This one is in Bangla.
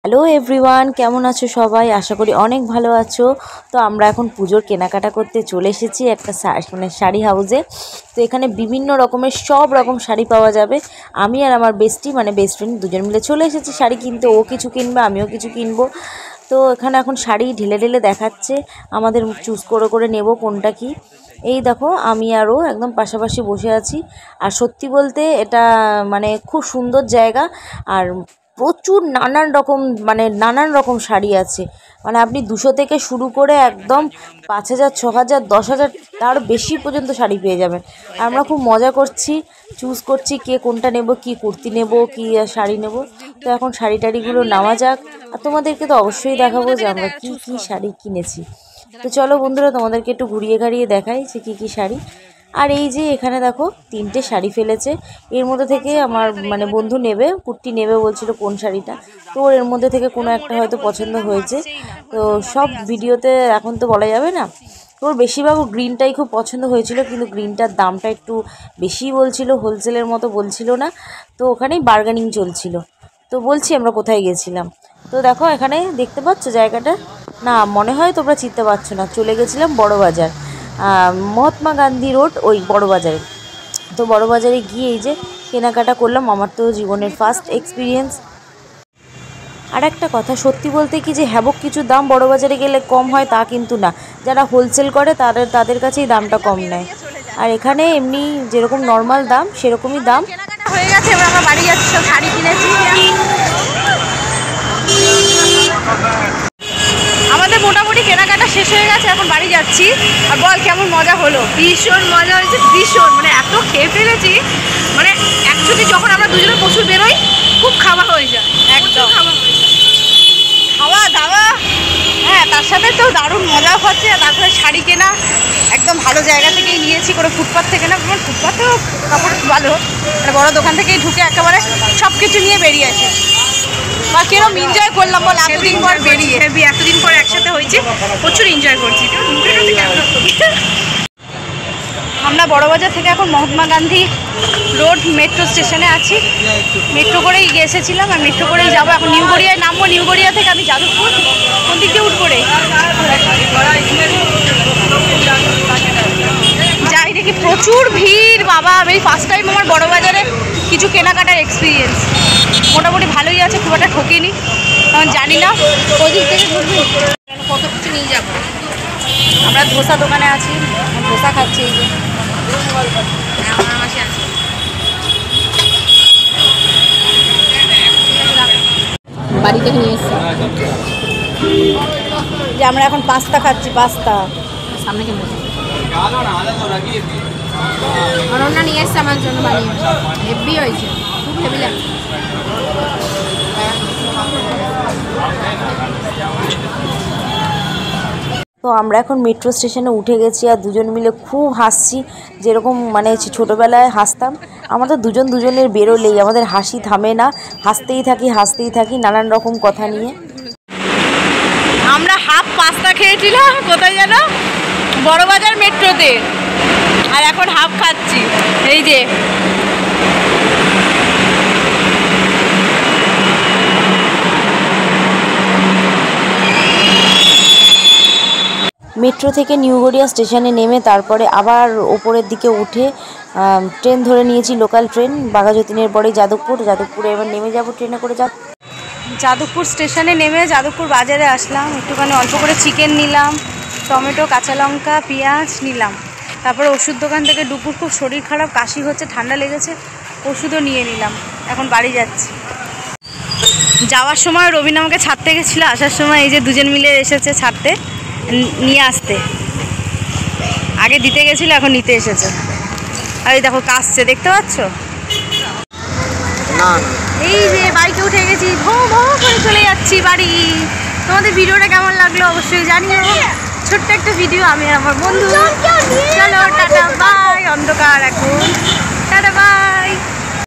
হ্যালো এভরিওয়ান, কেমন আছো সবাই? আশা করি অনেক ভালো আছো। তো আমরা এখন পুজোর কেনাকাটা করতে চলে এসেছি একটা শাড়ি হাউসে। তো এখানে বিভিন্ন রকমের সব রকম শাড়ি পাওয়া যাবে। আমি আর আমার বেস্ট ফ্রেন্ড দুজন মিলে চলে এসেছি শাড়ি কিনতে। ও কিছু কিনবে, আমিও কিছু কিনবো। তো এখানে এখন শাড়ি ঢেলে ঢেলে দেখাচ্ছে, আমাদের চুজ করে করে নেব কোনটা কি। এই দেখো, আমি আরও একদম পাশাপাশি বসে আছি। আর সত্যি বলতে এটা খুব সুন্দর জায়গা। আর প্রচুর নানান রকম শাড়ি আছে। আপনি 200 থেকে শুরু করে একদম 5000, 6000, 10,000 তার বেশি পর্যন্ত শাড়ি পেয়ে যাবেন। আমরা খুব মজা করছি, চুজ করছি কে কোনটা নেব, কি কুর্তি নেব, কি শাড়ি নেব। তো এখন শাড়ি টাড়িগুলো নেওয়া যাক। আর তোমাদেরকে তো অবশ্যই দেখাবো যে আমরা কি কি শাড়ি কিনেছি। তো চলো বন্ধুরা, তোমাদেরকে একটু ঘুরিয়ে ঘাড়িয়ে দেখাই যে কী কী শাড়ি। আর এই যে এখানে দেখো 3টে শাড়ি ফেলেছে। এর মধ্যে থেকে আমার বন্ধু নেবে, কুর্তি নেবে বলছিল কোন শাড়িটা। তো ওর এর মধ্যে থেকে কোনো একটা হয়তো পছন্দ হয়েছে। তো সব ভিডিওতে এখন তো বলা যাবে না। ওর বেশিরভাগ গ্রিনটাই খুব পছন্দ হয়েছিল, কিন্তু গ্রিনটার দামটা একটু বেশিই বলছিল, হোলসেলের মতো বলছিল না। তো ওখানেই বার্গেনিং চলছিল। তো বলছি আমরা কোথায় গেছিলাম। তো দেখো এখানে দেখতে পাচ্ছ জায়গাটা, না মনে হয় তোমরা চিনতে পারছো না। চলে গেছিলাম বড়বাজার, মহাত্মা গান্ধী রোড, ওই বড়বাজারে। তো বড়বাজারে গিয়ে এই যে কেনাকাটা করলাম। আমার তো জীবনের ফার্স্ট এক্সপিরিয়েন্স। আর একটা কথা, সত্যি বলতে কি যে হ্যাবক কিছু দাম বড়বাজারে গেলে কম হয় তা কিন্তু না। যারা হোলসেল করে তাদের কাছেই দামটা কম নেয়। আর এখানে এমনি যেরকম নর্মাল দাম সেরকমই দাম। কেনাকাটা হয়ে গেছে, এবার আমরা বাড়ি যাচ্ছি। সব শাড়ি কিনেছি। আমাদের মোটামুটি কেনাকাটা শেষ হয়ে গেছে, এখন বাড়ি যাচ্ছি। আর বল কেমন মজা হলো? ভীষণ মজা হয়েছে, ভীষণ। এত খেয়ে ফেলেছি, অ্যাকচুয়ালি যখন আমরা দুজনে প্রচুর বেরোই খুব খাওয়া হয়ে যায়, একদম খাওয়া দাওয়া। হ্যাঁ, তার সাথে তো দারুণ মজাও হচ্ছে। আর তারপরে শাড়ি কেনা একদম ভালো জায়গা থেকেই নিয়েছি, কোনো ফুটপাথ থেকে না। ফুটপাথেও কাপড় ভালো, বড় দোকান থেকেই ঢুকে একেবারে সব কিছু নিয়ে বেরিয়ে আসে। বা কিরকম এনজয় করলাম বল, এতদিন পর বেরিয়ে। এতদিন পর একসাথে হয়েছে, প্রচুর এনজয় করছি। আমরা বড়বাজার থেকে এখন মহাত্মা গান্ধী রোড মেট্রো স্টেশনে আছি। মেট্রো করেই এসেছিলাম, আর মেট্রো করেই যাবো এখন নিউ গড়িয়ায় নামবো। নিউ গড়িয়া থেকে আমি যাদবপুর। কোন দিক দিয়ে উঠবো রে? যাই দেখি প্রচুর ভিড় বাবা। আমি ফার্স্ট টাইম আমার বড়বাজারে কিছু কেনাকাটার এক্সপিরিয়েন্স। মোটামুটি ভালোই আছে, খুব একটা ঠকিনি। কারণ জানি না ওই দিক থেকে ঘুরবি কত কিছু নিয়ে যাবো। আমরা ধোসা দোকানে আছি, ধোসা খাচ্ছি। এই যে আমার মাসে আছে। বাড়ি থেকে নিয়ে এসছি যে আমরা এখন পাস্তা খাচ্ছি। পাস্তা সামনে কেন অনন্যা নিয়ে এসছে আমার জন্য বানিয়ে। হেভি হয়েছে, খুব হেভি লাগে। তো আমরা এখন মেট্রো স্টেশনে উঠে গেছি, আর দুজন মিলে খুব হাসছি। যেরকম ছোটোবেলায় হাসতাম, আমাদের দুজনের বেরোলেই আমাদের হাসি থামে না। হাসতেই থাকি নানান রকম কথা নিয়ে। আমরা হাফ পাস্তা খেয়েছিলাম কোথায় যেন, বড়বাজার মেট্রোতে। আর এখন হাফ খাচ্ছি। এই যে মেট্রো থেকে নিউ গড়িয়া স্টেশনে নেমে তারপরে আবার ওপরের দিকে উঠে ট্রেন ধরে নিয়েছি, লোকাল ট্রেন। বাঘাযতীনের পরে যাদবপুরে এবার নেমে যাব ট্রেনে করে। যাদবপুর স্টেশনে নেমে যাদবপুর বাজারে আসলাম। একটুখানি অল্প করে চিকেন নিলাম, টমেটো, কাঁচা লঙ্কা, পেঁয়াজ নিলাম। তারপরে ওষুধ দোকান থেকে দুপুর খুব শরীর খারাপ, কাশি হচ্ছে, ঠান্ডা লেগেছে, ওষুধও নিয়ে নিলাম। এখন বাড়ি যাচ্ছি। যাওয়ার সময় রবিন আমাকে ছাড়তে গেছিলো, আসার সময় এই যে দুজন মিলে এসেছে ছাড়তে, নিয়ে আসতে। আগে দিতে গেছিলো, এখন নিতে এসেছে। আর এই দেখো কাশছে, দেখতে পাচ্ছ? এই যে বাইকে উঠে গেছি, ভো ভো করে চলে যাচ্ছি বাড়ি। তোমাদের ভিডিওটা কেমন লাগলো অবশ্যই জানিও। ছোট্ট একটা ভিডিও, আমি আর আমার বন্ধু। চলো টাটা বাই। অন্ধকার এখন, টাটা বাই।